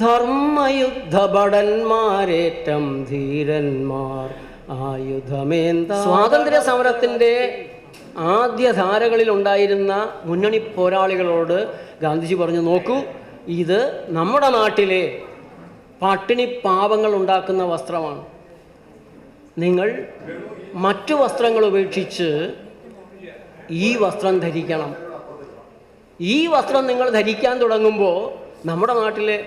ധർമ്മയുദ്ധഭടന്മാരേറ്റം ധീരന്മാർ ആയുധമേന്ത. സ്വാതന്ത്ര്യ സമരത്തിൻ്റെ ആദ്യ ധാരകളിൽ ഉണ്ടായിരുന്ന മുന്നണി പോരാളികളോട് ഗാന്ധിജി പറഞ്ഞു, നോക്കൂ, ഇത് നമ്മുടെ നാട്ടിലെ പട്ടിണി പാവങ്ങൾ ഉണ്ടാക്കുന്ന വസ്ത്രമാണ്. നിങ്ങൾ മറ്റു വസ്ത്രങ്ങൾ ഉപേക്ഷിച്ച് ഈ വസ്ത്രം ധരിക്കണം. ഈ വസ്ത്രം നിങ്ങൾ ധരിക്കാൻ തുടങ്ങുമ്പോൾ നമ്മുടെ നാട്ടിലെ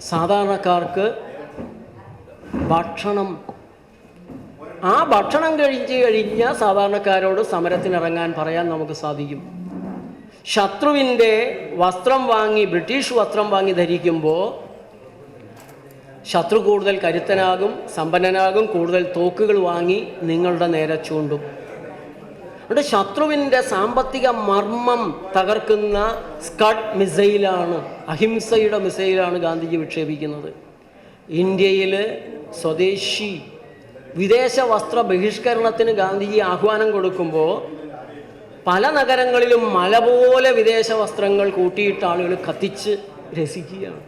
സാധാരണക്കാർക്ക് ആ ഭക്ഷണം കഴിഞ്ഞ സാധാരണക്കാരോട് സമരത്തിനിറങ്ങാൻ പറയാൻ നമുക്ക് സാധിക്കും. ശത്രുവിൻ്റെ വസ്ത്രം വാങ്ങി, ബ്രിട്ടീഷ് വസ്ത്രം വാങ്ങി ധരിക്കുമ്പോൾ ശത്രു കൂടുതൽ കരുത്തനാകും, സമ്പന്നനാകും, കൂടുതൽ തോക്കുകൾ വാങ്ങി നിങ്ങളുടെ നേരെ ചൂണ്ടും. അതുകൊണ്ട് ശത്രുവിൻ്റെ സാമ്പത്തിക മർമ്മം തകർക്കുന്ന സ്കഡ് മിസൈലാണ്, അഹിംസയുടെ മിസൈലാണ് ഗാന്ധിജി വിക്ഷേപിക്കുന്നത്. ഇന്ത്യയിൽ സ്വദേശി വിദേശ വസ്ത്ര ബഹിഷ്കരണത്തിന് ഗാന്ധിജി ആഹ്വാനം കൊടുക്കുമ്പോൾ പല നഗരങ്ങളിലും മല പോലെ വിദേശ വസ്ത്രങ്ങൾ കൂട്ടിയിട്ട് ആളുകൾ കത്തിച്ച് രസിക്കുകയാണ്.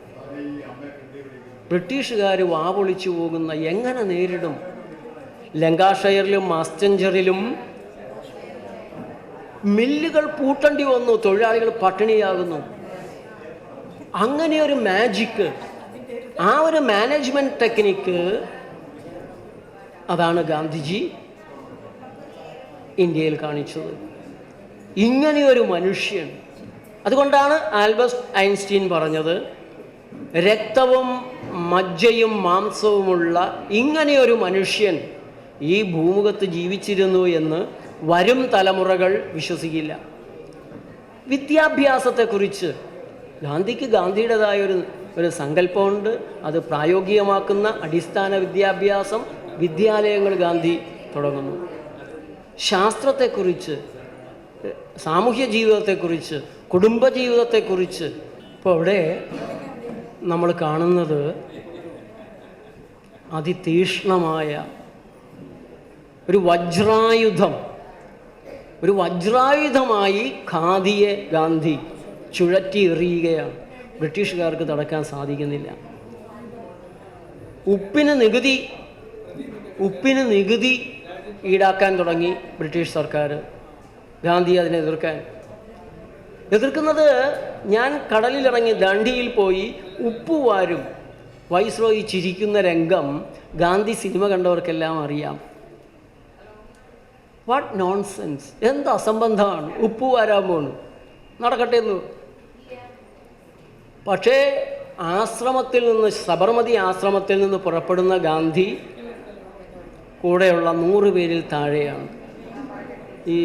ബ്രിട്ടീഷുകാർ വാപൊളിച്ചു പോകുന്ന എങ്ങനെ നേരിടും? ലങ്കാഷയറിലും മാസ്റ്റഞ്ചറിലും മില്ലുകൾ പൂട്ടേണ്ടി വന്നു, തൊഴിലാളികൾ പട്ടിണിയാകുന്നു. അങ്ങനെ ഒരു മാജിക്ക്, ആ ഒരു മാനേജ്മെൻറ്റ് ടെക്നിക്ക്, അതാണ് ഗാന്ധിജി ഇന്ത്യയിൽ കാണിച്ചത്. ഇങ്ങനെയൊരു മനുഷ്യൻ. അതുകൊണ്ടാണ് ആൽബർട്ട് ഐൻസ്റ്റീൻ പറഞ്ഞത്, രക്തവും മജ്ജയും മാംസവുമുള്ള ഇങ്ങനെയൊരു മനുഷ്യൻ ഈ ഭൂമുഖത്ത് ജീവിച്ചിരുന്നു എന്ന് വരും തലമുറകൾ വിശ്വസിക്കില്ല. വിദ്യാഭ്യാസത്തെക്കുറിച്ച് ഗാന്ധിക്ക് ഗാന്ധിയുടേതായൊരു സങ്കല്പമുണ്ട്. അത് പ്രായോഗികമാക്കുന്ന അടിസ്ഥാന വിദ്യാഭ്യാസം വിദ്യാലയങ്ങൾ ഗാന്ധി തുടങ്ങുന്നു. ശാസ്ത്രത്തെക്കുറിച്ച്, സാമൂഹ്യ ജീവിതത്തെക്കുറിച്ച്, കുടുംബജീവിതത്തെക്കുറിച്ച് ഇപ്പോൾ അവിടെ നമ്മൾ കാണുന്നത് അതിതീക്ഷ്ണമായ ഒരു വജ്രായുധമായി ഖാദിയെ ഗാന്ധി ചുഴറ്റി എറിയുകയാണ്. ബ്രിട്ടീഷുകാർക്ക് തടക്കാൻ സാധിക്കുന്നില്ല. ഉപ്പിന് നികുതി ഈടാക്കാൻ തുടങ്ങി ബ്രിട്ടീഷ് സർക്കാർ. ഗാന്ധി അതിനെ എതിർക്കുന്നത് ഞാൻ കടലിലിറങ്ങി ദണ്ഡിയിൽ പോയി ഉപ്പ് വാരും. വൈസ്രോയി ചിരിക്കുന്ന രംഗം ഗാന്ധി സിനിമ കണ്ടവർക്കെല്ലാം അറിയാം. വാട്ട് നോൺസെൻസ്, എന്ത് അസംബന്ധമാണ്, ഉപ്പ് വാരാൻ പോണു, നടക്കട്ടെ എന്ന്. പക്ഷേ സബർമതി ആശ്രമത്തിൽ നിന്ന് പുറപ്പെടുന്ന ഗാന്ധി കൂടെയുള്ള 100 പേരിൽ താഴെയാണ്. ഈ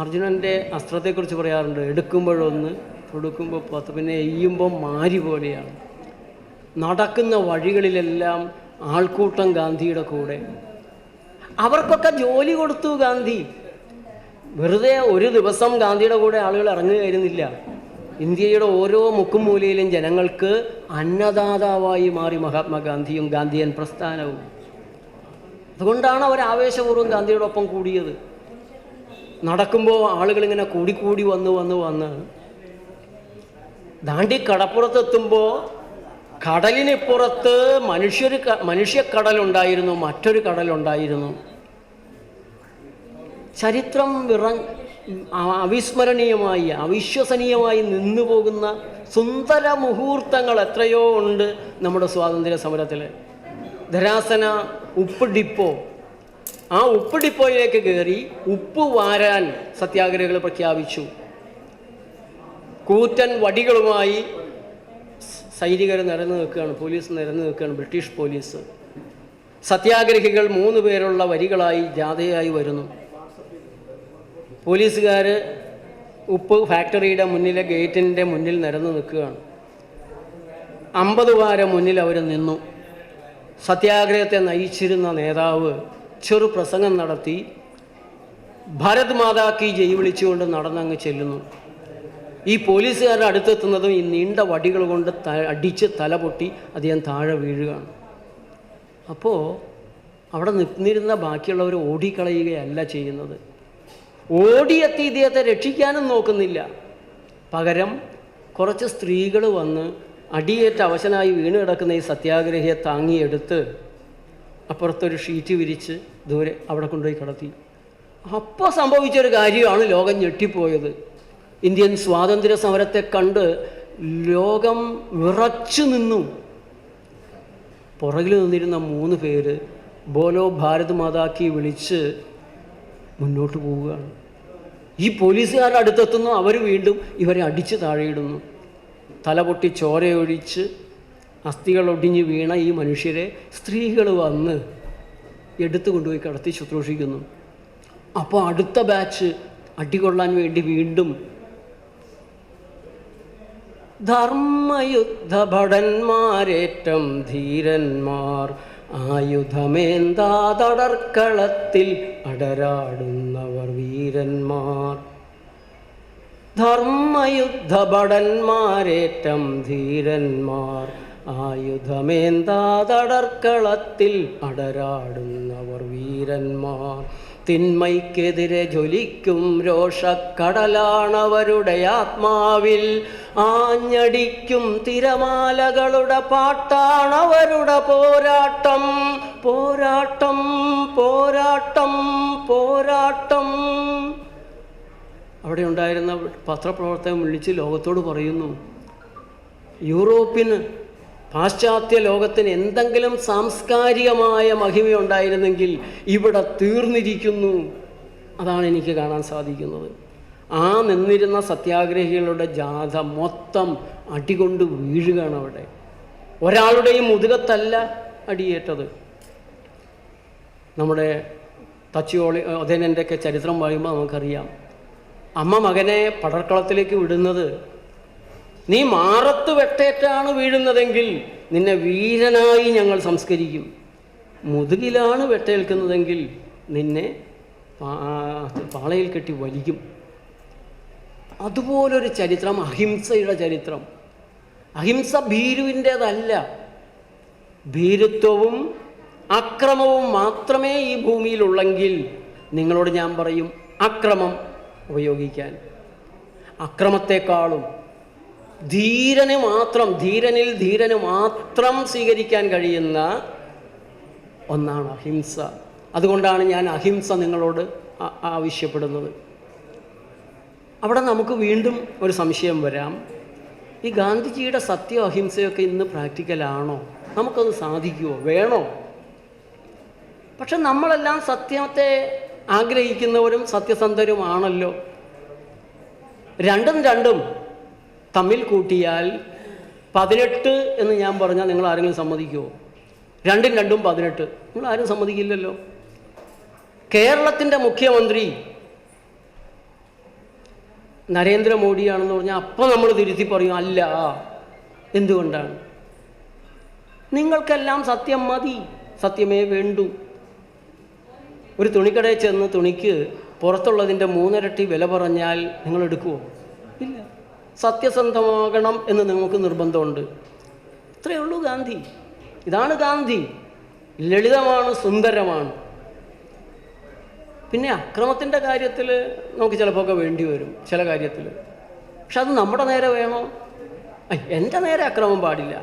അർജുനൻ്റെ അസ്ത്രത്തെക്കുറിച്ച് പറയാറുണ്ട്, എടുക്കുമ്പോഴൊന്ന്, കൊടുക്കുമ്പോൾ 10, പിന്നെ എയ്യുമ്പോൾ മാരി പോലെയാണ്. നടക്കുന്ന വഴികളിലെല്ലാം ആൾക്കൂട്ടം ഗാന്ധിയുടെ കൂടെ. അവർക്കൊക്കെ ജോലി കൊടുത്തു ഗാന്ധി. വെറുതെ ഒരു ദിവസം ഗാന്ധിയുടെ കൂടെ ആളുകൾ ഇറങ്ങുകയായിരുന്നില്ല. ഇന്ത്യയുടെ ഓരോ മുക്കും മൂലയിലും ജനങ്ങൾക്ക് അന്നദാതാവായി മാറി മഹാത്മാഗാന്ധിയും ഗാന്ധിയൻ പ്രസ്ഥാനവും. അതുകൊണ്ടാണ് അവർ ആവേശപൂർവ്വം ഗാന്ധിയോടൊപ്പം കൂടിയത്. നടക്കുമ്പോൾ ആളുകളിങ്ങനെ കൂടി വന്ന് ദാണ്ടി കടപ്പുറത്തെത്തുമ്പോൾ കടലിനിപ്പുറത്ത് മനുഷ്യക്കടലുണ്ടായിരുന്നു, മറ്റൊരു കടലുണ്ടായിരുന്നു. ചരിത്രം അവിസ്മരണീയമായി, അവിശ്വസനീയമായി നിന്നു പോകുന്ന സുന്ദര മുഹൂർത്തങ്ങൾ എത്രയോ ഉണ്ട് നമ്മുടെ സ്വാതന്ത്ര്യ സമരത്തിൽ. ധരാസന ഉപ്പ് ഡിപ്പോ, ആ ഉപ്പ് ഡിപ്പോയിലേക്ക് കയറി ഉപ്പ് വാരാൻ സത്യാഗ്രഹികൾ പ്രഖ്യാപിച്ചു. കൂറ്റൻ വടികളുമായി സൈനികർ നിരന്നു നിൽക്കുകയാണ്, പോലീസ് നിരന്നു നിൽക്കുകയാണ്, ബ്രിട്ടീഷ് പോലീസ്. സത്യാഗ്രഹികൾ 3 പേരുള്ള വരികളായി ജാഥയായി വരുന്നു. പോലീസുകാർ ഉപ്പ് ഫാക്ടറിയുടെ മുന്നിലെ ഗേറ്റിൻ്റെ മുന്നിൽ നിരന്നു നിൽക്കുകയാണ്. 50 വാര മുന്നിൽ അവർ നിന്നു. സത്യാഗ്രഹത്തെ നയിച്ചിരുന്ന നേതാവ് ചെറു പ്രസംഗം നടത്തി ഭാരത് മാതാ കി ജയ് വിളിച്ചുകൊണ്ട് നടന്നങ്ങ് ചെല്ലുന്നു. ഈ പോലീസുകാരുടെ അടുത്തെത്തുന്നതും ഈ നീണ്ട വടികൾ കൊണ്ട് അടിച്ച് തല പൊട്ടി അദ്ദേഹം താഴെ വീഴുകയാണ്. അപ്പോൾ അവിടെ നിന്നിരുന്ന ബാക്കിയുള്ളവർ ഓടിക്കളയുകയല്ല ചെയ്യുന്നത്. ഓടിയെത്തി ഇദ്ദേഹത്തെ രക്ഷിക്കാനും നോക്കുന്നില്ല. പകരം കുറച്ച് സ്ത്രീകൾ വന്ന് അടിയേറ്റ അവശനായി വീണ് കിടക്കുന്ന ഈ സത്യാഗ്രഹിയെ താങ്ങിയെടുത്ത് അപ്പുറത്തൊരു ഷീറ്റ് വിരിച്ച് ദൂരെ അവിടെ കൊണ്ടുപോയി കിടത്തി. അപ്പോൾ സംഭവിച്ചൊരു കാര്യമാണ് ലോകം ഞെട്ടിപ്പോയത്. ഇന്ത്യൻ സ്വാതന്ത്ര്യ സമരത്തെ കണ്ട് ലോകം വിറച്ചു നിന്നു. പുറകിൽ നിന്നിരുന്ന 3 പേര് ബോലോ ഭാരത് മാതാക്കി വിളിച്ച് മുന്നോട്ട് പോവുകയാണ്. ഈ പോലീസുകാരുടെ അടുത്തെത്തുന്നു, അവർ വീണ്ടും ഇവരെ അടിച്ച് താഴെയിടുന്നു. തലപൊട്ടി ചോരയൊഴിച്ച് അസ്ഥികൾ ഒടിഞ്ഞ് വീണ ഈ മനുഷ്യരെ സ്ത്രീകൾ വന്ന് എടുത്തു കൊണ്ടുപോയി കടത്തി ശുശ്രൂഷിക്കുന്നു. അപ്പോൾ അടുത്ത ബാച്ച് അടികൊള്ളാൻ വേണ്ടി വീണ്ടും ധർമ്മയുദ്ധഭടന്മാരേറ്റം ധീരന്മാർ ആയുധമേന്താതടർക്കളത്തിൽ അടരാടുന്നവർ വീരന്മാർ. ധർമ്മയുദ്ധഭടന്മാരേറ്റം ധീരന്മാർ ആയുധമേന്താതടർക്കളത്തിൽ അടരാടുന്നവർ വീരന്മാർ. തിന്മയ്ക്കെതിരെ ജ്വലിക്കും രോഷക്കടലാണവരുടെ ആത്മാവിൽ ആഞ്ഞടിക്കും തിരമാലകളുടെ പാട്ടാണവരുടെ പോരാട്ടം. പോരാട്ടം പോരാട്ടം പോരാട്ടം. അവിടെ ഉണ്ടായിരുന്ന പത്രപ്രവർത്തകൻ വിളിച്ച് ലോകത്തോട് പറയുന്നു, യൂറോപ്പിന് പാശ്ചാത്യ ലോകത്തിന് എന്തെങ്കിലും സാംസ്കാരികമായ മഹിമയുണ്ടായിരുന്നെങ്കിൽ ഇവിടെ തീർന്നിരിക്കുന്നു. അതാണ് എനിക്ക് കാണാൻ സാധിക്കുന്നത്. ആ നിന്നിരുന്ന സത്യാഗ്രഹികളുടെ ജാഥ മൊത്തം അടികൊണ്ട് വീഴുകയാണ് അവിടെ. ഒരാളുടെയും മുതുകത്തല്ല അടിയേറ്റത്. നമ്മുടെ തച്ചിയോളി ഉദയനൻ്റെയൊക്കെ ചരിത്രം പറയുമ്പോൾ നമുക്കറിയാം, അമ്മ മകനെ പടർക്കളത്തിലേക്ക് വിടുന്നത്, നീ മാറത്ത് വെട്ടേറ്റാണ് വീഴുന്നതെങ്കിൽ നിന്നെ വീരനായി ഞങ്ങൾ സംസ്കരിക്കും, മുതുകിലാണ് വെട്ടേൽക്കുന്നതെങ്കിൽ നിന്നെ പാളയിൽ കെട്ടി വലിക്കും. അതുപോലൊരു ചരിത്രം അഹിംസയുടെ ചരിത്രം. അഹിംസ ഭീരുവിൻ്റേതല്ല. ഭീരുത്വവും അക്രമവും മാത്രമേ ഈ ഭൂമിയിലുള്ളെങ്കിൽ നിങ്ങളോട് ഞാൻ പറയും അക്രമം ഉപയോഗിക്കാൻ. അക്രമത്തെക്കാളും ധീരന് മാത്രം സ്വീകരിക്കാൻ കഴിയുന്ന ഒന്നാണ് അഹിംസ. അതുകൊണ്ടാണ് ഞാൻ അഹിംസ നിങ്ങളോട് ആവശ്യപ്പെടുന്നത്. അവിടെ നമുക്ക് വീണ്ടും ഒരു സംശയം വരാം, ഈ ഗാന്ധിജിയുടെ സത്യം അഹിംസയൊക്കെ ഇന്ന് പ്രാക്ടിക്കലാണോ? നമുക്കത് സാധിക്കുമോ? വേണോ? പക്ഷെ നമ്മളെല്ലാം സത്യത്തെ ആഗ്രഹിക്കുന്നവരും സത്യസന്ധരുമാണല്ലോ. രണ്ടും തമ്മിൽ കൂട്ടിയാൽ 18 എന്ന് ഞാൻ പറഞ്ഞാൽ നിങ്ങൾ ആരെങ്കിലും സമ്മതിക്കുമോ? 2 2 18. നിങ്ങൾ ആരും സമ്മതിക്കില്ലല്ലോ. കേരളത്തിൻ്റെ മുഖ്യമന്ത്രി നരേന്ദ്രമോദിയാണെന്ന് പറഞ്ഞാൽ അപ്പം നമ്മൾ തിരുത്തി പറയും അല്ല. എന്തുകൊണ്ടാണ്? നിങ്ങൾക്കെല്ലാം സത്യം മതി, സത്യമേ വേണ്ടൂ. ഒരു തുണിക്കടയിൽ ചെന്ന് തുണിക്ക് പുറത്തുള്ളതിൻ്റെ 3 ഇരട്ടി വില പറഞ്ഞാൽ നിങ്ങൾ എടുക്കുമോ? ഇല്ല. സത്യസന്ധമാകണം എന്ന് നിങ്ങൾക്ക് നിർബന്ധമുണ്ട്. ഇത്രയേ ഉള്ളൂ ഗാന്ധി. ഇതാണ് ഗാന്ധി. ലളിതമാണ്, സുന്ദരമാണ്. പിന്നെ അക്രമത്തിൻ്റെ കാര്യത്തിൽ നമുക്ക് ചിലപ്പോൾ വേണ്ടി വരും ചില കാര്യത്തിൽ. പക്ഷെ അത് നമ്മുടെ നേരെ വേണോ? എൻ്റെ നേരെ അക്രമം പാടില്ല,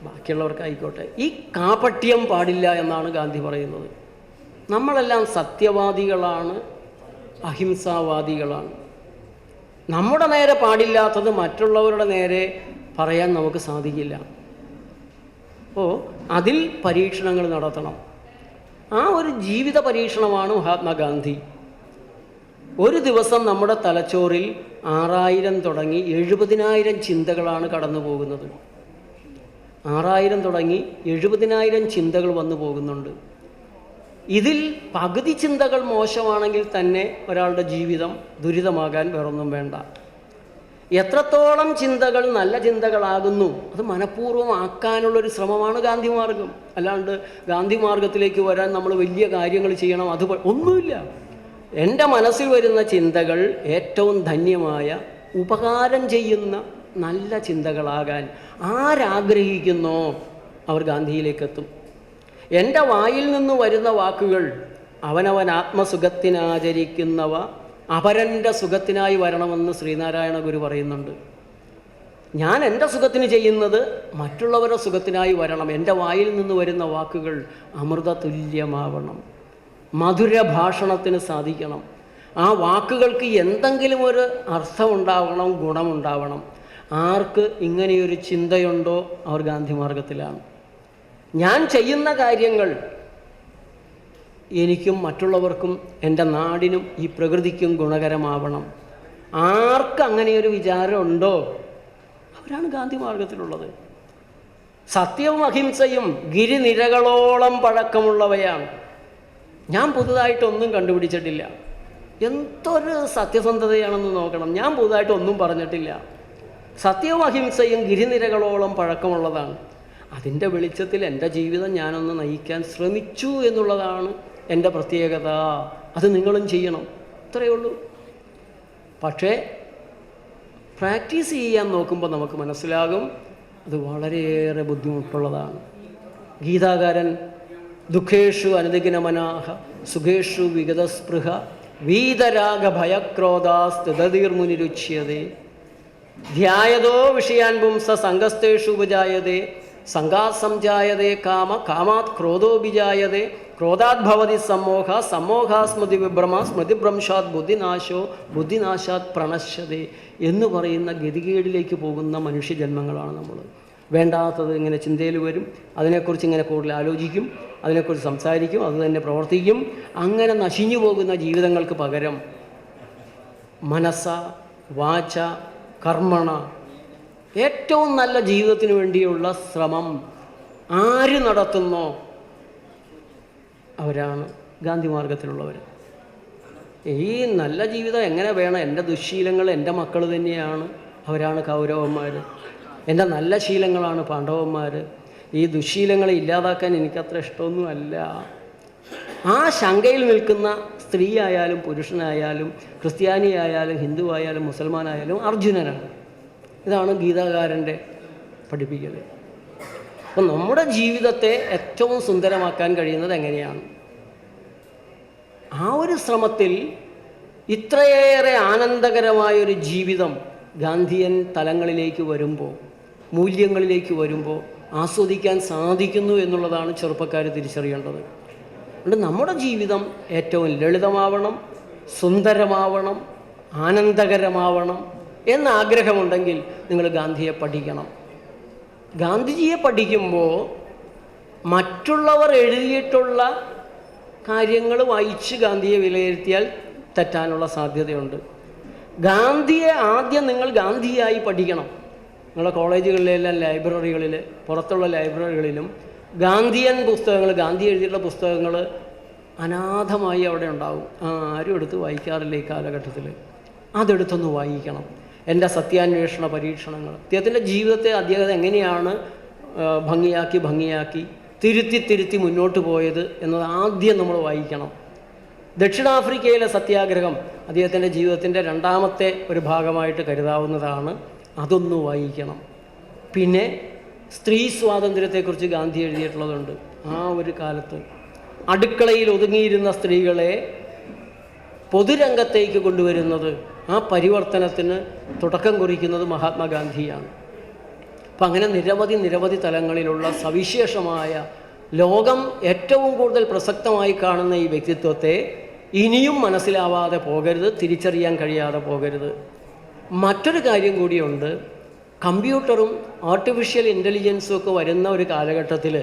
ബാക്കിയുള്ളവർക്കായിക്കോട്ടെ. ഈ കാപട്യം പാടില്ല എന്നാണ് ഗാന്ധി പറയുന്നത്. നമ്മളെല്ലാം സത്യവാദികളാണ്, അഹിംസാവാദികളാണ്. നമ്മുടെ നേരെ പാടില്ലാത്തത് മറ്റുള്ളവരുടെ നേരെ പറയാൻ നമുക്ക് സാധിക്കില്ല. അപ്പോൾ അതിൽ പരീക്ഷണങ്ങൾ നടത്തണം. ആ ഒരു ജീവിത പരീക്ഷണമാണ് മഹാത്മാഗാന്ധി. ഒരു ദിവസം നമ്മുടെ തലച്ചോറിൽ 6000 തുടങ്ങി 70,000 ചിന്തകളാണ് കടന്നു പോകുന്നത്. 6000 തുടങ്ങി 70,000 ചിന്തകൾ വന്നു പോകുന്നുണ്ട്. ഇതിൽ പകുതി ചിന്തകൾ മോശമാണെങ്കിൽ തന്നെ ഒരാളുടെ ജീവിതം ദുരിതമാകാൻ വേറൊന്നും വേണ്ട. എത്രത്തോളം ചിന്തകൾ നല്ല ചിന്തകളാകുന്നു അത് മനഃപൂർവ്വം ആക്കാനുള്ളൊരു ശ്രമമാണ് ഗാന്ധി മാർഗം. അല്ലാണ്ട് ഗാന്ധി മാർഗത്തിലേക്ക് വരാൻ നമ്മൾ വലിയ കാര്യങ്ങൾ ചെയ്യണം അത് ഒന്നുമില്ല. എൻ്റെ മനസ്സിൽ വരുന്ന ചിന്തകൾ ഏറ്റവും ധന്യമായ ഉപകാരം ചെയ്യുന്ന നല്ല ചിന്തകളാകാൻ ആരാഗ്രഹിക്കുന്നോ അവർ ഗാന്ധിയിലേക്കെത്തും. എൻ്റെ വായിൽ നിന്ന് വരുന്ന വാക്കുകൾ അവനവൻ ആത്മസുഖത്തിനാചരിക്കുന്നവ അപരൻ്റെ സുഖത്തിനായി വരണമെന്ന് ശ്രീനാരായണ ഗുരു പറയുന്നുണ്ട്. ഞാൻ എൻ്റെ സുഖത്തിന് ചെയ്യുന്നത് മറ്റുള്ളവരുടെ സുഖത്തിനായി വരണം. എൻ്റെ വായിൽ നിന്ന് വരുന്ന വാക്കുകൾ അമൃത തുല്യമാവണം, മധുര ഭാഷണത്തിന് സാധിക്കണം. ആ വാക്കുകൾക്ക് എന്തെങ്കിലും ഒരു അർത്ഥമുണ്ടാവണം, ഗുണമുണ്ടാവണം. ആർക്ക് ഇങ്ങനെയൊരു ചിന്തയുണ്ടോ അവർ ഗാന്ധി മാർഗത്തിലാണ്. ഞാൻ ചെയ്യുന്ന കാര്യങ്ങൾ എനിക്കും മറ്റുള്ളവർക്കും എൻ്റെ നാടിനും ഈ പ്രകൃതിക്കും ഗുണകരമാവണം. ആർക്ക് അങ്ങനെയൊരു വിചാരമുണ്ടോ അവരാണ് ഗാന്ധി മാർഗത്തിലുള്ളത്. സത്യവും അഹിംസയും ഗിരിനിരകളോളം പഴക്കമുള്ളവയാണ്. ഞാൻ പുതുതായിട്ടൊന്നും കണ്ടുപിടിച്ചിട്ടില്ല. എന്തൊരു സത്യസന്ധതയാണെന്ന് നോക്കണം. ഞാൻ പുതുതായിട്ടൊന്നും പറഞ്ഞിട്ടില്ല. സത്യവും അഹിംസയും ഗിരിനിരകളോളം പഴക്കമുള്ളതാണ്. അതിൻ്റെ വെളിച്ചത്തിൽ എൻ്റെ ജീവിതം ഞാനൊന്ന് നയിക്കാൻ ശ്രമിച്ചു എന്നുള്ളതാണ് എൻ്റെ പ്രത്യേകത. അത് നിങ്ങളും ചെയ്യണം, ഇത്രയേ ഉള്ളൂ. പക്ഷേ പ്രാക്ടീസ് ചെയ്യാൻ നോക്കുമ്പോൾ നമുക്ക് മനസ്സിലാകും അത് വളരെയേറെ ബുദ്ധിമുട്ടുള്ളതാണ്. ഗീതാകാരൻ ദുഃഖേഷു അനുദിഗ്നമനാഹ സുഖേഷു വിഗതസ്പൃഹ വീതരാഗ ഭയക്രോധാസ്തിതീർമുനിരുച്യതേ ധ്യായതോ വിഷയാൻ പുംസ സംഗസ്തേഷു ഉപജായതേ സംഘാസംജായതേ കാമാത് ക്രോധോഭിജായതേ ക്രോധാത് ഭവതി സമ്മോഹ സമ്മോഹാ സ്മൃതി വിഭ്രമ സ്മൃതിഭ്രംശാത് ബുദ്ധിനാശോ ബുദ്ധിനാശാത് പ്രണശ്യതേ എന്ന് പറയുന്ന ഗതികേടിലേക്ക് പോകുന്ന മനുഷ്യജന്മങ്ങളാണ് നമ്മൾ. വേണ്ടാത്തത് ഇങ്ങനെ ചിന്തയിൽ വരും, അതിനെക്കുറിച്ച് ഇങ്ങനെ കൂടുതൽ ആലോചിക്കും, അതിനെക്കുറിച്ച് സംസാരിക്കും, അത് തന്നെ പ്രവർത്തിക്കും. അങ്ങനെ നശിഞ്ഞു പോകുന്ന ജീവിതങ്ങൾക്ക് പകരം മനസ്സ വാച കർമ്മണ ഏറ്റവും നല്ല ജീവിതത്തിന് വേണ്ടിയുള്ള ശ്രമം ആര് നടത്തുന്നോ അവരാണ് ഗാന്ധി മാർഗത്തിലുള്ളവർ. ഈ നല്ല ജീവിതം എങ്ങനെ വേണം? എൻ്റെ ദുശ്ശീലങ്ങൾ എൻ്റെ മക്കൾ തന്നെയാണ്, അവരാണ് കൗരവന്മാർ. എൻ്റെ നല്ല ശീലങ്ങളാണ് പാണ്ഡവന്മാർ. ഈ ദുശ്ശീലങ്ങളെ ഇല്ലാതാക്കാൻ എനിക്കത്ര ഇഷ്ടമൊന്നുമല്ല. ആ ശങ്കയിൽ നിൽക്കുന്ന സ്ത്രീ ആയാലും പുരുഷനായാലും ക്രിസ്ത്യാനിയായാലും ഹിന്ദു ആയാലും മുസൽമാനായാലും അർജുനനാണ്. ഇതാണ് ഗീതാകാരൻ്റെ പഠിപ്പിക്കൽ. അപ്പം നമ്മുടെ ജീവിതത്തെ ഏറ്റവും സുന്ദരമാക്കാൻ കഴിയുന്നത് എങ്ങനെയാണ്? ആ ഒരു ശ്രമത്തിൽ ഇത്രയേറെ ആനന്ദകരമായൊരു ജീവിതം ഗാന്ധിയൻ തലങ്ങളിലേക്ക് വരുമ്പോൾ, മൂല്യങ്ങളിലേക്ക് വരുമ്പോൾ ആസ്വദിക്കാൻ സാധിക്കുന്നു എന്നുള്ളതാണ് ചെറുപ്പക്കാർ തിരിച്ചറിയേണ്ടത്. അതുകൊണ്ട് നമ്മുടെ ജീവിതം ഏറ്റവും ലളിതമാവണം, സുന്ദരമാവണം, ആനന്ദകരമാവണം എന്നാഗ്രഹമുണ്ടെങ്കിൽ നിങ്ങൾ ഗാന്ധിയെ പഠിക്കണം. ഗാന്ധിജിയെ പഠിക്കുമ്പോൾ മറ്റുള്ളവർ എഴുതിയിട്ടുള്ള കാര്യങ്ങൾ വായിച്ച് ഗാന്ധിയെ വിലയിരുത്തിയാൽ തെറ്റാനുള്ള സാധ്യതയുണ്ട്. ഗാന്ധിയെ ആദ്യം നിങ്ങൾ ഗാന്ധിയായി പഠിക്കണം. നിങ്ങളുടെ കോളേജുകളിലെല്ലാം ലൈബ്രറികളിൽ, പുറത്തുള്ള ലൈബ്രറികളിലും ഗാന്ധിയൻ പുസ്തകങ്ങൾ, ഗാന്ധി എഴുതിയിട്ടുള്ള പുസ്തകങ്ങൾ അനാഥമായി അവിടെ ഉണ്ടാവും. ആരും എടുത്ത് വായിക്കാറില്ല ഈ കാലഘട്ടത്തിൽ. അതെടുത്തൊന്ന് വായിക്കണം. എൻ്റെ സത്യാന്വേഷണ പരീക്ഷണങ്ങൾ, അദ്ദേഹത്തിൻ്റെ ജീവിതത്തെ അദ്ദേഹം എങ്ങനെയാണ് ഭംഗിയാക്കി തിരുത്തി മുന്നോട്ട് പോയത് എന്നത് ആദ്യം നമ്മൾ വായിക്കണം. ദക്ഷിണാഫ്രിക്കയിലെ സത്യാഗ്രഹം അദ്ദേഹത്തിൻ്റെ ജീവിതത്തിൻ്റെ രണ്ടാമത്തെ ഒരു ഭാഗമായിട്ട് കരുതാവുന്നതാണ്. അതൊന്ന് വായിക്കണം. പിന്നെ സ്ത്രീ സ്വാതന്ത്ര്യത്തെക്കുറിച്ച് ഗാന്ധി എഴുതിയിട്ടുള്ളതുണ്ട്. ആ ഒരു കാലത്ത് അടുക്കളയിൽ ഒതുങ്ങിയിരുന്ന സ്ത്രീകളെ പൊതുരംഗത്തേക്ക് കൊണ്ടുവരുന്നത്, ആ പരിവർത്തനത്തിന് തുടക്കം കുറിക്കുന്നത് മഹാത്മാഗാന്ധിയാണ്. അപ്പം അങ്ങനെ നിരവധി തലങ്ങളിലുള്ള സവിശേഷമായ, ലോകം ഏറ്റവും കൂടുതൽ പ്രസക്തമായി കാണുന്ന ഈ വ്യക്തിത്വത്തെ ഇനിയും മനസ്സിലാവാതെ പോകരുത്, തിരിച്ചറിയാൻ കഴിയാതെ പോകരുത്. മറ്റൊരു കാര്യം കൂടിയുണ്ട്. കമ്പ്യൂട്ടറും ആർട്ടിഫിഷ്യൽ ഇൻ്റലിജൻസും ഒക്കെ വരുന്ന ഒരു കാലഘട്ടത്തിൽ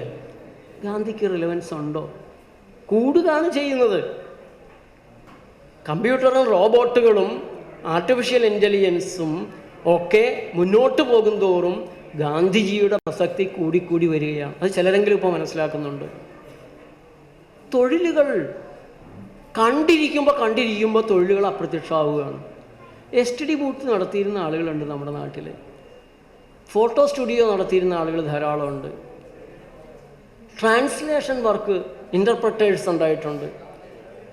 ഗാന്ധിക്ക് റിലവൻസ് ഉണ്ടോ? കൂടുകയാണ് ചെയ്യുന്നത്. കമ്പ്യൂട്ടറും റോബോട്ടുകളും ആർട്ടിഫിഷ്യൽ ഇൻ്റലിജൻസും ഒക്കെ മുന്നോട്ട് പോകും തോറും ഗാന്ധിജിയുടെ പ്രസക്തി കൂടിക്കൂടി വരികയാണ്. അത് ചിലരെങ്കിലും ഇപ്പോൾ മനസ്സിലാക്കുന്നുണ്ട്. തൊഴിലുകൾ കണ്ടിരിക്കുമ്പോൾ തൊഴിലുകൾ അപ്രത്യക്ഷമാവുകയാണ്. STD ബൂത്ത് നടത്തിയിരുന്ന ആളുകളുണ്ട് നമ്മുടെ നാട്ടിൽ. ഫോട്ടോ സ്റ്റുഡിയോ നടത്തിയിരുന്ന ആളുകൾ ധാരാളമുണ്ട്. ട്രാൻസ്ലേഷൻ വർക്ക്, ഇൻ്റർപ്രറ്റേഴ്സ് ഉണ്ടായിട്ടുണ്ട്.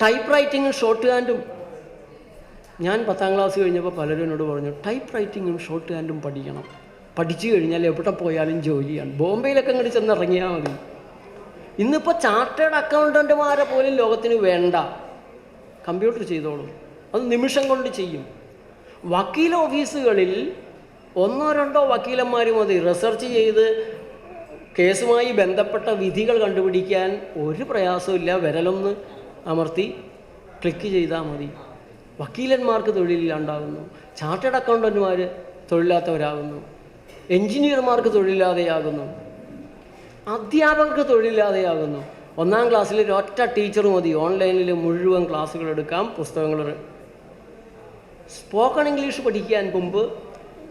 ടൈപ്പ് റൈറ്റിങ്ങും ഷോർട്ട് ഹാൻഡും. ഞാൻ 10ാം ക്ലാസ് കഴിഞ്ഞപ്പോൾ പലരും എന്നോട് പറഞ്ഞു, ടൈപ്പ് റൈറ്റിങ്ങും ഷോർട്ട് ഹാൻഡും പഠിക്കണം. പഠിച്ചു കഴിഞ്ഞാൽ എവിടെ പോയാലും ജോലിയാണ്. ബോംബെയിലൊക്കെ അങ്ങോട്ട് ചെന്ന് ഇറങ്ങിയാൽ മതി. ഇന്നിപ്പോൾ ചാർട്ടേഡ് അക്കൗണ്ടൻറ്റുമാരെ പോലും ലോകത്തിന് വേണ്ട. കമ്പ്യൂട്ടർ ചെയ്തോളും, അത് നിമിഷം കൊണ്ട് ചെയ്യും. വക്കീൽ ഓഫീസുകളിൽ ഒന്നോ രണ്ടോ വക്കീലന്മാർ മതി. റിസർച്ച് ചെയ്ത് കേസുമായി ബന്ധപ്പെട്ട വിധികൾ കണ്ടുപിടിക്കാൻ ഒരു പ്രയാസമില്ല. വിരലൊന്ന് അമർത്തി ക്ലിക്ക് ചെയ്താൽ മതി. വക്കീലന്മാർക്ക് തൊഴിലില്ലാണ്ടാകുന്നു, ചാർട്ടേഡ് അക്കൗണ്ടന്റുമാർ തൊഴിലില്ലാത്തവരാകുന്നു, എൻജിനീയർമാർക്ക് തൊഴിലില്ലാതെയാകുന്നു, അധ്യാപകർക്ക് തൊഴിലില്ലാതെയാകുന്നു. 1-ാം ക്ലാസ്സിൽ ഒരൊറ്റ ടീച്ചർ മതി ഓൺലൈനിൽ മുഴുവൻ ക്ലാസ്സുകൾ എടുക്കാം, പുസ്തകങ്ങൾ. സ്പോക്കൺ ഇംഗ്ലീഷ് പഠിക്കാൻ മുമ്പ്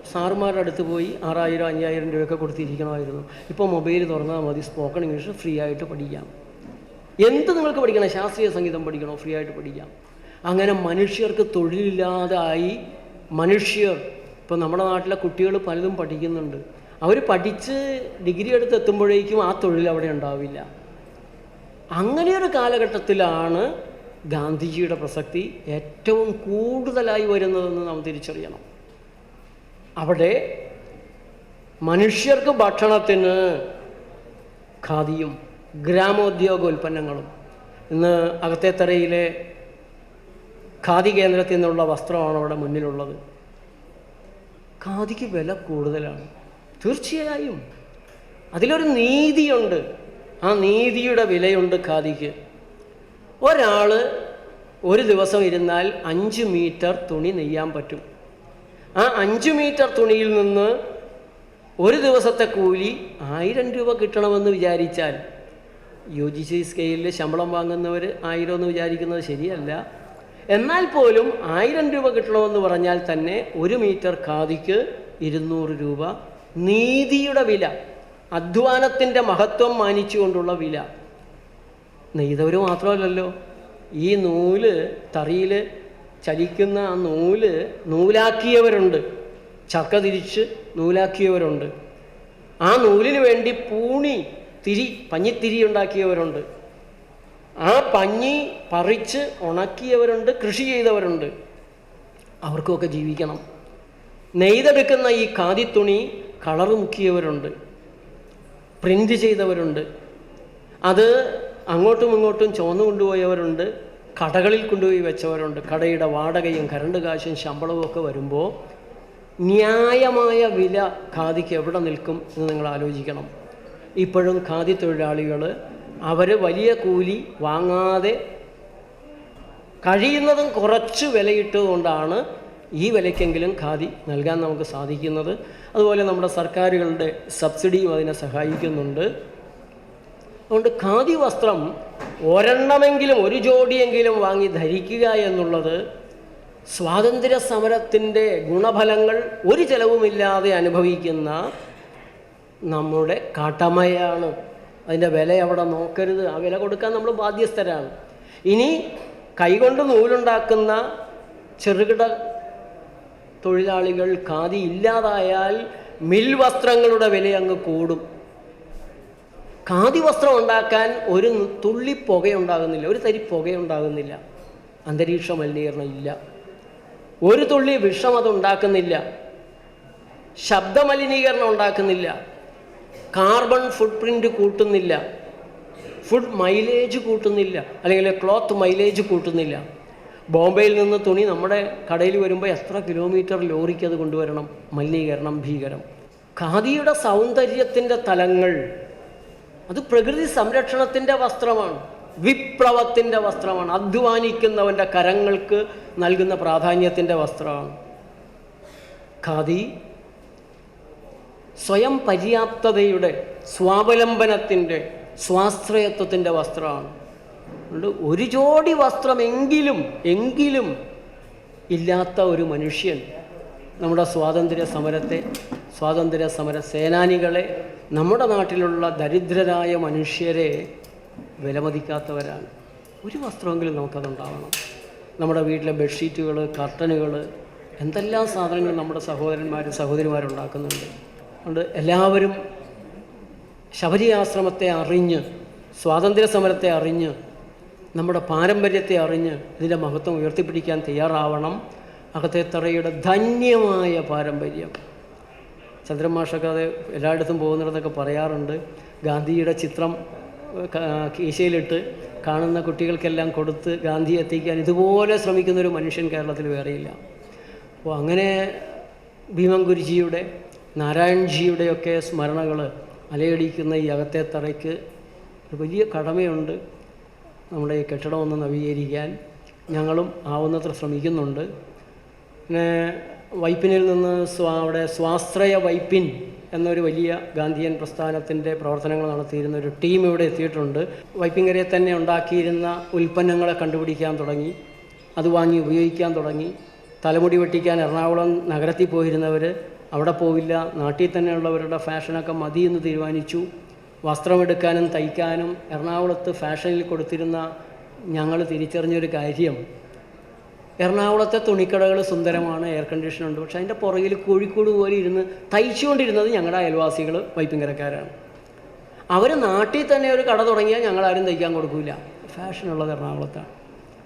സാറുമാരുടെ അടുത്ത് പോയി 6000 5000 രൂപയൊക്കെ കൊടുത്തിരിക്കണമായിരുന്നു. ഇപ്പോൾ മൊബൈൽ തുറന്നാൽ മതി, സ്പോക്കൺ ഇംഗ്ലീഷ് ഫ്രീ ആയിട്ട് പഠിക്കാം. എന്ത് നിങ്ങൾക്ക് പഠിക്കണം, ശാസ്ത്രീയ സംഗീതം പഠിക്കണോ, ഫ്രീ ആയിട്ട് പഠിക്കാം. അങ്ങനെ മനുഷ്യർക്ക് തൊഴിലില്ലാതായി. മനുഷ്യർ ഇപ്പോൾ നമ്മുടെ നാട്ടിലെ കുട്ടികൾ പലതും പഠിക്കുന്നുണ്ട്. അവർ പഠിച്ച് ഡിഗ്രി എടുത്ത് എത്തുമ്പോഴേക്കും ആ തൊഴിൽ അവിടെ ഉണ്ടാവില്ല. അങ്ങനെയൊരു കാലഘട്ടത്തിലാണ് ഗാന്ധിജിയുടെ പ്രസക്തി ഏറ്റവും കൂടുതലായി വരുന്നതെന്ന് നാം തിരിച്ചറിയണം. അവിടെ മനുഷ്യർക്ക് ഭക്ഷണത്തിന് ഖാദിയും ഗ്രാമോദ്യോഗ ഉൽപ്പന്നങ്ങളും. ഇന്ന് അകത്തേത്തറയിലെ ഖാദി കേന്ദ്രത്തിൽ നിന്നുള്ള വസ്ത്രമാണ് അവിടെ മുന്നിലുള്ളത്. ഖാദിക്ക് വില കൂടുതലാണ്, തീർച്ചയായും. അതിലൊരു നീതിയുണ്ട്. ആ നീതിയുടെ വിലയുണ്ട് ഖാദിക്ക്. ഒരാൾ ഒരു ദിവസം ഇരുന്നാൽ 5 മീറ്റർ തുണി നെയ്യാൻ പറ്റും. ആ 5 മീറ്റർ തുണിയിൽ നിന്ന് ഒരു ദിവസത്തെ കൂലി 1000 രൂപ കിട്ടണമെന്ന് വിചാരിച്ചാൽ UGC സ്കെയിലിൽ ശമ്പളം വാങ്ങുന്നവർ 1000 എന്ന് വിചാരിക്കുന്നത് ശരിയല്ല. എന്നാൽ പോലും 1000 രൂപ കിട്ടണമെന്ന് പറഞ്ഞാൽ തന്നെ 1 മീറ്റർ ഖാദിക്ക് 200 രൂപ. നീതിയുടെ വില, അധ്വാനത്തിൻ്റെ മഹത്വം മാനിച്ചുകൊണ്ടുള്ള വില. നെയ്തവർ മാത്രമല്ലല്ലോ, ഈ നൂല് തറിയിൽ ചലിക്കുന്ന ആ നൂലാക്കിയവരുണ്ട്, ചക്ക തിരിച്ച് നൂലാക്കിയവരുണ്ട്. ആ നൂലിന് വേണ്ടി പഞ്ഞിത്തിരി ഉണ്ടാക്കിയവരുണ്ട്. ആ പഞ്ഞി പറിച്ച് ഉണക്കിയവരുണ്ട്, കൃഷി ചെയ്തവരുണ്ട്. അവർക്കൊക്കെ ജീവിക്കണം. നെയ്തെടുക്കുന്ന ഈ ഖാദിത്തുണി കളറ് മുക്കിയവരുണ്ട്, പ്രിൻ്റ് ചെയ്തവരുണ്ട്, അത് അങ്ങോട്ടും ഇങ്ങോട്ടും ചുവന്നു കൊണ്ടുപോയവരുണ്ട്, കടകളിൽ കൊണ്ടുപോയി വെച്ചവരുണ്ട്. കടയുടെ വാടകയും കറണ്ട് കാശും ശമ്പളവും ഒക്കെ വരുമ്പോൾ ന്യായമായ വില ഖാദിക്ക് എവിടെ നിൽക്കും എന്ന് നിങ്ങൾ ആലോചിക്കണം. ഇപ്പോഴും ഖാദി തൊഴിലാളികൾ അവർ വലിയ കൂലി വാങ്ങാതെ കഴിയുന്നതും കുറച്ച് വിലയിട്ടുകൊണ്ടാണ് ഈ വിലയ്ക്കെങ്കിലും ഖാദി നൽകാൻ നമുക്ക് സാധിക്കുന്നത്. അതുപോലെ നമ്മുടെ സർക്കാരുകളുടെ സബ്സിഡിയും അതിനെ സഹായിക്കുന്നുണ്ട്. അതുകൊണ്ട് ഖാദി വസ്ത്രം ഒരെണ്ണമെങ്കിലും, ഒരു ജോഡിയെങ്കിലും വാങ്ങി ധരിക്കുക എന്നുള്ളത് സ്വാതന്ത്ര്യ സമരത്തിൻ്റെ ഗുണഫലങ്ങൾ ഒരു ചെലവുമില്ലാതെ അനുഭവിക്കുന്ന നമ്മുടെ കടമയാണ്. അതിൻ്റെ വില അവിടെ നോക്കരുത്, ആ വില കൊടുക്കാൻ നമ്മൾ ബാധ്യസ്ഥരാണ്. ഇനി കൈകൊണ്ട് നൂലുണ്ടാക്കുന്ന ചെറുകിട തൊഴിലാളികൾ ഖാദി ഇല്ലാതായാൽ മിൽ വസ്ത്രങ്ങളുടെ വില അങ്ങ് കൂടും. ഖാദി വസ്ത്രം ഉണ്ടാക്കാൻ ഒരു തുള്ളി പുകയുണ്ടാകുന്നില്ല, ഒരു തരി പുകയുണ്ടാകുന്നില്ല, അന്തരീക്ഷ മലിനീകരണം ഇല്ല, ഒരു തുള്ളി വിഷം അതുണ്ടാക്കുന്നില്ല, ശബ്ദ മലിനീകരണം ഉണ്ടാക്കുന്നില്ല, കാർബൺ ഫുട് പ്രിൻ്റ് കൂട്ടുന്നില്ല, ഫുഡ് മൈലേജ് കൂട്ടുന്നില്ല, അല്ലെങ്കിൽ ക്ലോത്ത് മൈലേജ് കൂട്ടുന്നില്ല. ബോംബെയിൽ നിന്ന് തുണി നമ്മുടെ കടയിൽ വരുമ്പോൾ എത്ര കിലോമീറ്റർ ലോറിക്ക് അത് കൊണ്ടുവരണം? മലിനീകരണം ഭീകരം. ഖാദിയുടെ സൗന്ദര്യത്തിൻ്റെ തലങ്ങൾ അത് പ്രകൃതി സംരക്ഷണത്തിൻ്റെ വസ്ത്രമാണ്, വിപ്ലവത്തിൻ്റെ വസ്ത്രമാണ്, അധ്വാനിക്കുന്നവൻ്റെ കരങ്ങൾക്ക് നൽകുന്ന പ്രാധാന്യത്തിൻ്റെ വസ്ത്രമാണ്. ഖാദി സ്വയം പര്യാപ്തതയുടെ, സ്വാവലംബനത്തിൻ്റെ, സ്വാശ്രയത്വത്തിൻ്റെ വസ്ത്രമാണ്. അതുകൊണ്ട് ഒരു ജോഡി വസ്ത്രമെങ്കിലും ഇല്ലാത്ത ഒരു മനുഷ്യൻ നമ്മുടെ സ്വാതന്ത്ര്യ സമര സേനാനികളെ, നമ്മുടെ നാട്ടിലുള്ള ദരിദ്രരായ മനുഷ്യരെ വിലമതിക്കാത്തവരാണ്. ഒരു വസ്ത്രമെങ്കിലും നമുക്കതുണ്ടാവണം. നമ്മുടെ വീട്ടിലെ ബെഡ്ഷീറ്റുകൾ, കർട്ടനുകൾ, എന്തെല്ലാം സാധനങ്ങൾ നമ്മുടെ സഹോദരിമാരുണ്ടാക്കുന്നുണ്ട്. അതുകൊണ്ട് എല്ലാവരും ശബരി ആശ്രമത്തെ അറിഞ്ഞ്, സ്വാതന്ത്ര്യ സമരത്തെ അറിഞ്ഞ്, നമ്മുടെ പാരമ്പര്യത്തെ അറിഞ്ഞ് ഇതിൻ്റെ മഹത്വം ഉയർത്തിപ്പിടിക്കാൻ തയ്യാറാവണം. അകത്തേത്തറയുടെ ധന്യമായ പാരമ്പര്യം. ചന്ദ്രമാഷൊക്കെ അത് എല്ലായിടത്തും പോകുന്നിടത്തൊക്കെ പറയാറുണ്ട്. ഗാന്ധിയുടെ ചിത്രം കീശയിലിട്ട് കാണുന്ന കുട്ടികൾക്കെല്ലാം കൊടുത്ത് ഗാന്ധിയെ എത്തിക്കാൻ ഇതുപോലെ ശ്രമിക്കുന്നൊരു മനുഷ്യൻ കേരളത്തിൽ വേറെയില്ല. അപ്പോൾ അങ്ങനെ ഭീമൻ ഗുരുജിയുടെ നാരായൺജിയുടെയൊക്കെ സ്മരണകൾ അലയടിക്കുന്ന ഈ അകത്തെ തറയ്ക്ക് ഒരു വലിയ കടമയുണ്ട്. നമ്മുടെ ഈ കെട്ടിടം ഒന്ന് നവീകരിക്കാൻ ഞങ്ങളും ആവുന്നത്ര ശ്രമിക്കുന്നുണ്ട്. പിന്നെ വൈപ്പിനിൽ നിന്ന് അവിടെ സ്വാശ്രയ വൈപ്പിൻ എന്നൊരു വലിയ ഗാന്ധിയൻ പ്രസ്ഥാനത്തിൻ്റെ പ്രവർത്തനങ്ങൾ നടത്തിയിരുന്ന ഒരു ടീം ഇവിടെ എത്തിയിട്ടുണ്ട്. വൈപ്പിൻകരയിൽ തന്നെ ഉണ്ടാക്കിയിരുന്ന ഉൽപ്പന്നങ്ങളെ കണ്ടുപിടിക്കാൻ തുടങ്ങി, അത് വാങ്ങി ഉപയോഗിക്കാൻ തുടങ്ങി. തലമുടി വെട്ടിക്കാൻ എറണാകുളം നഗരത്തിൽ പോയിരുന്നവർ അവിടെ പോവില്ല, നാട്ടിൽ തന്നെയുള്ളവരുടെ ഫാഷനൊക്കെ മതി എന്ന് തീരുമാനിച്ചു. വസ്ത്രമെടുക്കാനും തയ്ക്കാനും എറണാകുളത്ത് ഫാഷനിൽ കൊടുത്തിരുന്ന ഞങ്ങൾ തിരിച്ചറിഞ്ഞൊരു കാര്യം, എറണാകുളത്തെ തുണിക്കടകൾ സുന്ദരമാണ്, എയർ കണ്ടീഷൻ ഉണ്ട്, പക്ഷേ അതിൻ്റെ പുറകിൽ കോഴിക്കോട് പോലെ ഇരുന്ന് തയ്ച്ചുകൊണ്ടിരുന്നത് ഞങ്ങളുടെ അയൽവാസികൾ വൈപ്പിൻകരക്കാരാണ്. അവർ നാട്ടിൽ തന്നെ ഒരു കട തുടങ്ങിയാൽ ഞങ്ങളാരും തയ്ക്കാൻ കൊടുക്കില്ല, ഫാഷനുള്ളത് എറണാകുളത്താണ്.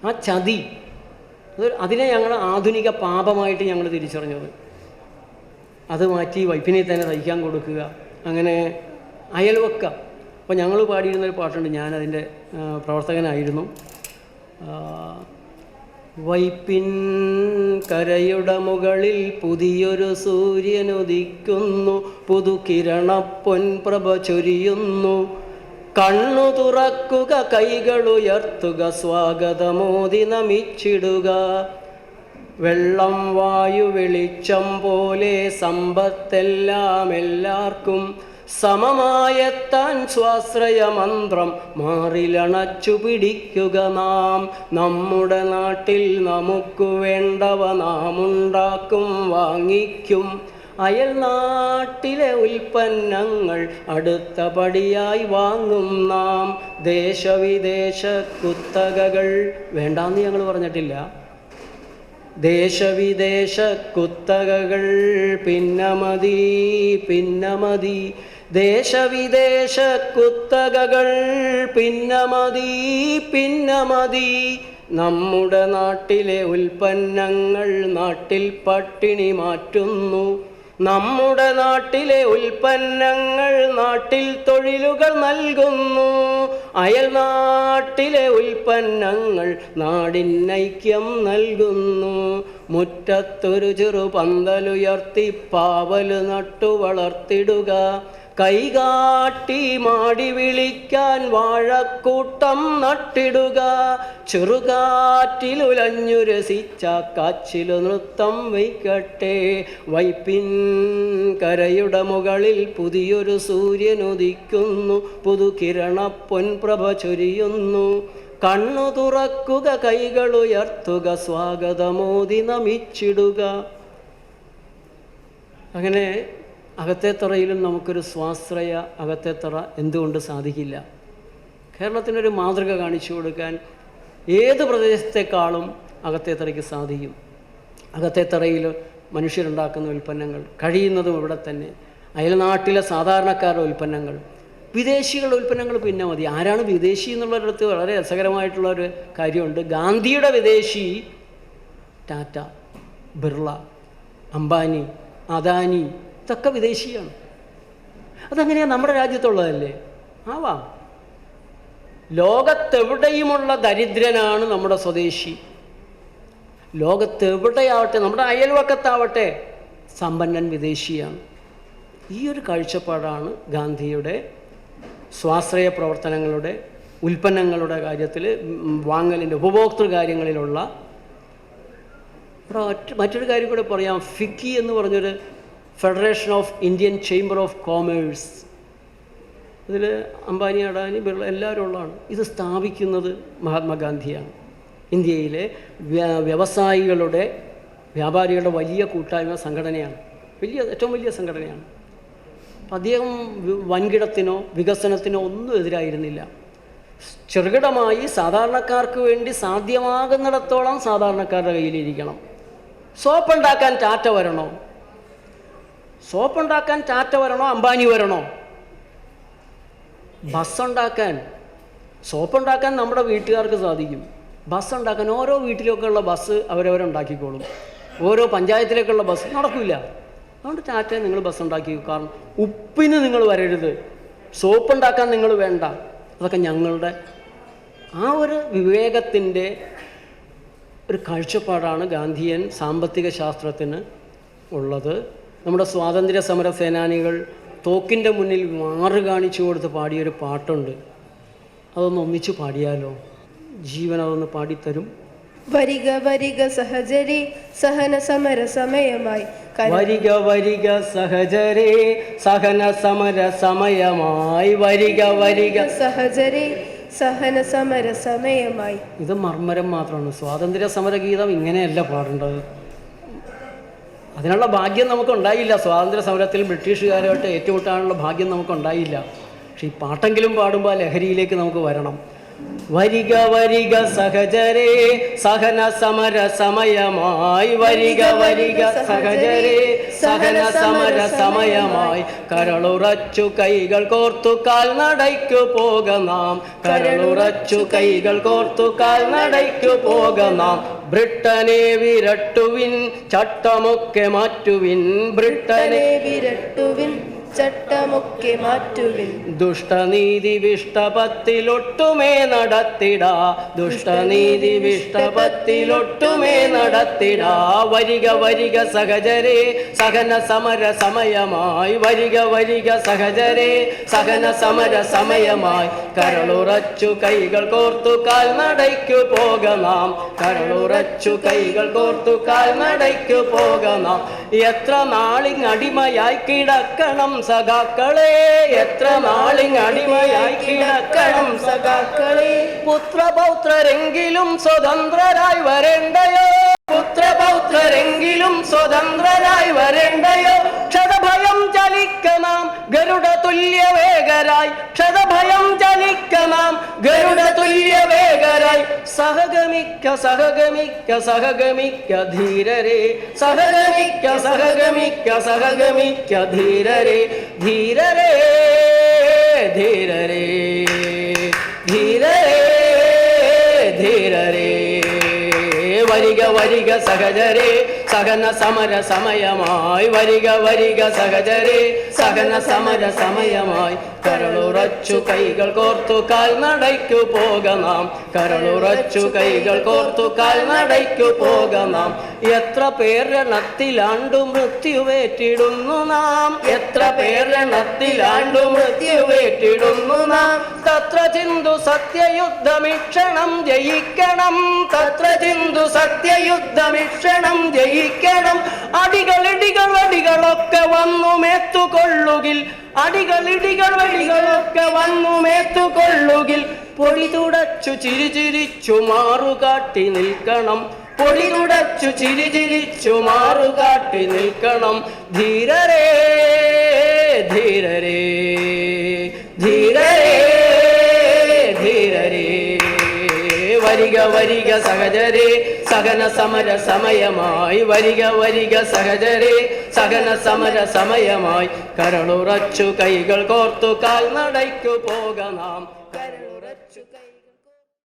ആ ചതി അതിനെ ഞങ്ങൾ ആധുനിക പാപമായിട്ട് ഞങ്ങൾ തിരിച്ചറിഞ്ഞത്. അത് മാറ്റി വൈപ്പിനെ തന്നെ തയ്ക്കാൻ കൊടുക്കുക, അങ്ങനെ അയൽവക്ക. അപ്പോൾ ഞങ്ങൾ പാടിയിരുന്നൊരു പാട്ടുണ്ട്, ഞാനതിൻ്റെ പ്രവർത്തകനായിരുന്നു. വൈപ്പിൻ കരയുടെ മുകളിൽ പുതിയൊരു സൂര്യനുദിക്കുന്നു, പുതുകിരണപ്പൊൻ പ്രഭ ചൊരിയുന്നു. കണ്ണു തുറക്കുക, കൈകളുയർത്തുക, സ്വാഗതമോദി നമിച്ചിടുക. വെള്ളം വായു വെളിച്ചം പോലെ സമ്പത്തെല്ലാം എല്ലാവർക്കും സമമായെത്താൻ സ്വാശ്രയ മന്ത്രം മാറിലണച്ചു പിടിക്കുക നാം. നമ്മുടെ നാട്ടിൽ നമുക്ക് വേണ്ടവ നാം ഉണ്ടാക്കും, വാങ്ങിക്കും. അയൽ നാട്ടിലെ ഉൽപ്പന്നങ്ങൾ അടുത്ത പടിയായി വാങ്ങും നാം. ദേശവിദേശ കുത്തകകൾ വേണ്ടാന്ന് ഞങ്ങൾ പറഞ്ഞിട്ടില്ല. ദേശവിദേശ കുത്തകകൾ പിന്നമതി, പിന്നമതി. ദേശവിദേശ കുത്തകകൾ പിന്നമതി, പിന്നമതി. നമ്മുടെ നാട്ടിലെ ഉൽപ്പന്നങ്ങൾ നാട്ടിൽ പട്ടിണി മാറ്റുന്നു. നമ്മുടെ നാട്ടിലെ ഉൽപ്പന്നങ്ങൾ നാട്ടിൽ തൊഴിലുകൾ നൽകുന്നു. അയൽ നാട്ടിലെ ഉൽപ്പന്നങ്ങൾ നാടിനൈക്യം നൽകുന്നു. മുറ്റത്തൊരു ചെറു പന്തലുയർത്തി പാവല് നട്ടു വളർത്തിടുക. കൈകാട്ടി മാടി വിളിക്കാൻ വാഴക്കൂട്ടം നട്ടിടുക. ചെറുകാറ്റിലുലഞ്ഞു രസിച്ച കാച്ചിലു നൃത്തം വയ്ക്കട്ടെ. വൈപ്പിൻ കരയുടെ മുകളിൽ പുതിയൊരു സൂര്യനുദിക്കുന്നു, പുതുകിരണപ്പൊൻ പ്രഭ ചൊരിയുന്നു. കണ്ണു തുറക്കുക, കൈകളുയർത്തുക, സ്വാഗതമോദി നമിച്ചിടുക. അങ്ങനെ അകത്തേത്തറയിലും നമുക്കൊരു സ്വാശ്രയ അകത്തേത്തറ എന്തുകൊണ്ട് സാധിക്കില്ല? കേരളത്തിനൊരു മാതൃക കാണിച്ചു കൊടുക്കാൻ ഏത് പ്രദേശത്തെക്കാളും അകത്തേത്തറയ്ക്ക് സാധിക്കും. അകത്തേത്തറയിൽ മനുഷ്യരുണ്ടാക്കുന്ന ഉൽപ്പന്നങ്ങൾ കഴിയുന്നതും ഇവിടെ തന്നെ. അയൽനാട്ടിലെ സാധാരണക്കാരുടെ ഉൽപ്പന്നങ്ങൾ, വിദേശികളുടെ ഉൽപ്പന്നങ്ങൾ പിന്നെ മതി. ആരാണ് വിദേശി എന്നുള്ളൊരിടത്ത് വളരെ രസകരമായിട്ടുള്ളൊരു കാര്യമുണ്ട്. ഗാന്ധിയുടെ വിദേശി ടാറ്റ, ബിർള, അംബാനി, അദാനി ഇതൊക്കെ വിദേശിയാണ്. അതങ്ങനെയാണ്, നമ്മുടെ രാജ്യത്തുള്ളതല്ലേ, ആവാം. ലോകത്തെവിടെയുമുള്ള ദരിദ്രനാണ് നമ്മുടെ സ്വദേശി. ലോകത്തെവിടെയാവട്ടെ, നമ്മുടെ അയൽവക്കത്താവട്ടെ, സമ്പന്നൻ വിദേശിയാണ്. ഈ ഒരു കാഴ്ചപ്പാടാണ് ഗാന്ധിയുടെ സ്വാശ്രയ പ്രവർത്തനങ്ങളുടെ, ഉൽപ്പന്നങ്ങളുടെ കാര്യത്തിൽ, വാങ്ങലിൻ്റെ, ഉപഭോക്തൃ കാര്യങ്ങളിലുള്ള. മറ്റൊരു കാര്യം കൂടെ പറയാം. ഫിക്കി എന്ന് പറഞ്ഞൊരു federation of Indian chamber of commerce, ഇതിൽ അംബാനി, അഡാനി, ബിർള എല്ലാവരും ഉള്ളതാണ്. ഇത് സ്ഥാപിക്കുന്നത് മഹാത്മാഗാന്ധിയാണ്. ഇന്ത്യയിലെ വ്യവസായികളുടെ, വ്യാപാരികളുടെ വലിയ കൂട്ടായ്മ സംഘടനയാണ്, ഏറ്റവും വലിയ സംഘടനയാണ്. അദ്ദേഹം വൻകിടത്തിനോ വികസനത്തിനോ ഒന്നും എതിരായിരുന്നില്ല. ചെറുകിടമായി സാധാരണക്കാർക്ക് വേണ്ടി സാധ്യമാകുന്നിടത്തോളം സാധാരണക്കാരുടെ കയ്യിലിരിക്കണം. സോപ്പുണ്ടാക്കാൻ ടാറ്റ വരണോ? സോപ്പുണ്ടാക്കാൻ ടാറ്റ വരണോ? അംബാനി വരണോ? ബസ്സുണ്ടാക്കാൻ, സോപ്പുണ്ടാക്കാൻ നമ്മുടെ വീട്ടുകാർക്ക് സാധിക്കും. ബസ്സുണ്ടാക്കാൻ ഓരോ വീട്ടിലൊക്കെ ഉള്ള ബസ് അവരവരുണ്ടാക്കിക്കോളും. ഓരോ പഞ്ചായത്തിലേക്കുള്ള ബസ് നടക്കില്ല. അതുകൊണ്ട് ടാറ്റ നിങ്ങൾ ബസ് ഉണ്ടാക്കി. കാരണം ഉപ്പിന് നിങ്ങൾ വരരുത്, സോപ്പുണ്ടാക്കാൻ നിങ്ങൾ വേണ്ട. അതൊക്കെ ഞങ്ങളുടെ ആ ഒരു വിവേകത്തിൻ്റെ ഒരു കാഴ്ചപ്പാടാണ് ഗാന്ധിയൻ സാമ്പത്തിക ശാസ്ത്രത്തിന് ഉള്ളത്. നമ്മുടെ സ്വാതന്ത്ര്യ സമര സേനാനികൾ തോക്കിൻ്റെ മുന്നിൽ മാറ് കാണിച്ചു കൊടുത്ത് പാടിയൊരു പാട്ടുണ്ട്. അതൊന്ന് ഒന്നിച്ചു പാടിയാലോ? ജീവൻ അതൊന്ന് പാടിത്തരും. വരിക വരിക സഹചരി സഹന സമര സമയമായി. വരിക വരിക സഹചരേ സഹന സമര സമയമായി. വരിക വരിക സഹചരി സഹന സമര സമയമായി. ഇത് മർമ്മരം മാത്രമാണ്. സ്വാതന്ത്ര്യ സമര ഗീതം ഇങ്ങനെയല്ല പാടേണ്ടത്. അതിനുള്ള ഭാഗ്യം നമുക്കുണ്ടായില്ല. സ്വാതന്ത്ര്യ സമരത്തിൽ ബ്രിട്ടീഷുകാരുമായിട്ട് ഏറ്റുമുട്ടാനുള്ള ഭാഗ്യം നമുക്കുണ്ടായില്ല. പക്ഷെ ഈ പാട്ടെങ്കിലും പാടുമ്പോൾ ആ ലഹരിയിലേക്ക് നമുക്ക് വരണം. വരിക വരിക സഹചരേ സഹന സമര സമയമായി. വരിക വരിക സഹചരേ സഹന സമര സമയമായി. കരളുറച്ചു കൈകൾ കോർത്തു കാൽനടയ്ക്കു പോക നാം. കരളുറച്ചു കൈകൾ കോർത്തു കാൽനടയ്ക്കു പോക നാം. ബ്രിട്ടനെ വിരട്ടുവിൻ ചട്ടമൊക്കെ മാറ്റുവിൻ. ബ്രിട്ടനെ വിരട്ടുവിൻ ചട്ടമൊക്കെ മാറ്റുവിൻ. ദുഷ്ടനീതി വിഷ്ടപത്തിലൊട്ടുമേ നടത്തിടാ. ദുഷ്ടനീതി വിഷ്ടപത്തിലൊട്ടുമേ നടത്തിടാ. വരിക വരിക സഹചരേ സഹന സമര സമയമായി. വരിക വരിക സഹചരേ സഹന സമര സമയമായി. കരളുറച്ചു കൈകൾ കോർത്തു കാൽനടയ്ക്കു പോക നാം. കരളുറച്ചു കൈകൾ കോർത്തു കാൽനടയ്ക്കു പോക നാം. എത്ര നാളിങ്ങടിമയായി കിടക്കണം സഖാക്കളെ. എത്ര നാളിങ്ങടിമയായി കിടക്കണം സഖാക്കളെ. പുത്രപൗത്രരെങ്കിലും സ്വതന്ത്രരായി വരേണ്ടയോ. പുത്രപൗത്രരെങ്കിലും സ്വതന്ത്രരായി വരേണ്ടയോ. ക്ഷതഭയം ചലിക്കണം ഗരുഡ തുല്യ വേഗരായി. ക്ഷതഭയം ചലിക്കണം ഗരുഡ തുല്യ വേഗരായി. സഹഗമിക്ക സഹഗമിക്ക സഹഗമിക്ക ധീരരെ. സഹഗമിക്ക സഹഗമിക്ക സഹഗമിക്ക ധീരരെ. ധീരരെ ധീരരെ ധീരരെ ധീരരെ. വരിക വരിക സഹചരേ സഹന സമര സമയമായി. വരിക വരിക സഹചരേ സഹന സമര സമയമായി. കരളുറച്ചു കൈകൾ കോർത്തു കാൽനടയ്ക്കു പോക നാം. കരളുറച്ചു കൈകൾ കോർത്തു കാൽനടയ്ക്കു പോക നാം. എത്ര പേർ രണത്തിലാണ്ടു മൃത്യുവേറ്റിടുന്നു നാം. എത്ര പേർ രണത്തിലാണ്ടു മൃത്യുവേറ്റിടുന്നു നാം. തത്ര ചിന്തു സത്യയുദ്ധമിക്ഷണം ജയിക്കണം. തത്ര ചിന്തു സത്യയുദ്ധമിക്ഷണം ജയിക്കണം. അടികളിടികൾ വടികളൊക്കെ വന്നു മേത്തുകൊള്ളുകിൽ. അടികളിടികൾ വടികളൊക്കെ വന്നു മേത്തുകൊള്ളുകിൽ. പൊടി തുടച്ചു ചിരിചിരിച്ചു മാറുകാട്ടി നിൽക്കണം. പൊടി തുടച്ചു ചിരിചിരിച്ചു മാറുകാട്ടി നിൽക്കണം. ധീരരേ ധീരരേ ധീരരേ ധീരരേ. വരിക വരിക സഹചരേ സഹന സമര സമയമായി. വരിക വരിക സഹചരേ സഹന സമര സമയമായി. കരളുറച്ചു കൈകൾ കോർത്തു കാൽനടയ്ക്കു പോക നാം.